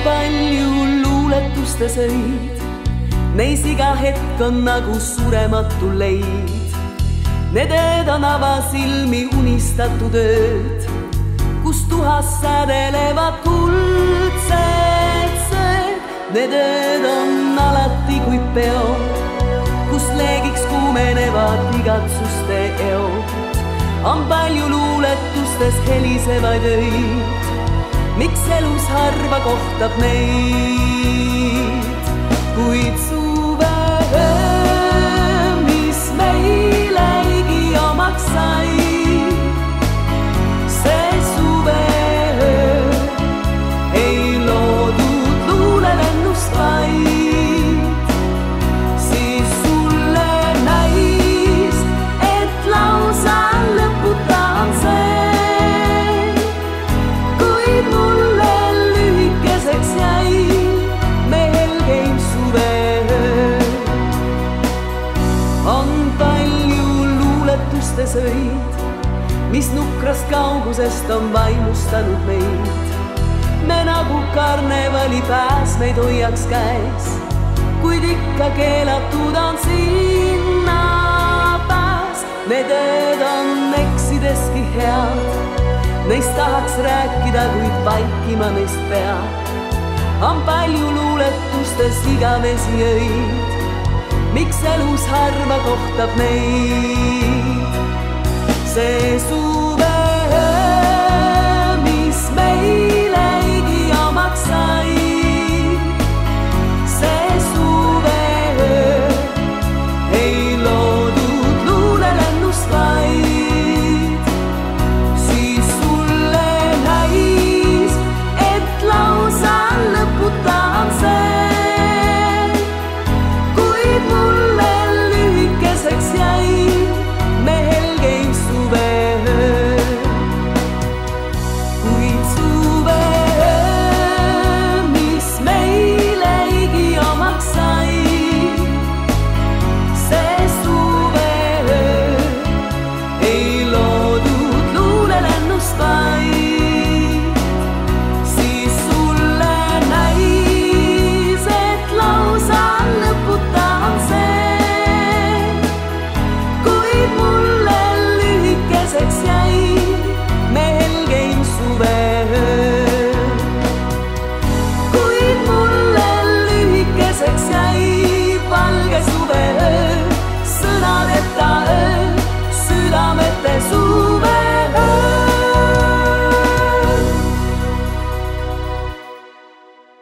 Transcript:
palju luuletustes öid, neis iga hetk on nagu surematu leid. Need ööd on avasilmi unistatud ööd, kus tuhas sädelevad kuldsed sööd. Need ööd on alati kui peod, kus leegiks kuumenevad igatsuste eod. On palju luuletustes helisevaid öid, miks elus harva kohtab neid. Kuid suve öö, mis meilegi omaks sai, see suve öö ei loodud luulelennust vaid, siis sulle näis, et lausa lõputa on see. Kuid mulle lühikeseks jäi me helgeim suveöö. On palju luuletustes öid, mis nukrast kaugusest on vaimustanud meid. Me nagu karnevali pääsmeid hoiaks käes, kuid ikka keelatud on sinna pääs. Need ööd on eksideski head, neist tahaks rääkida, kuid vaikima neist peab. On palju luuletustes igavesi öid, miks elus harva kohtab neid. See suve öö, mis meil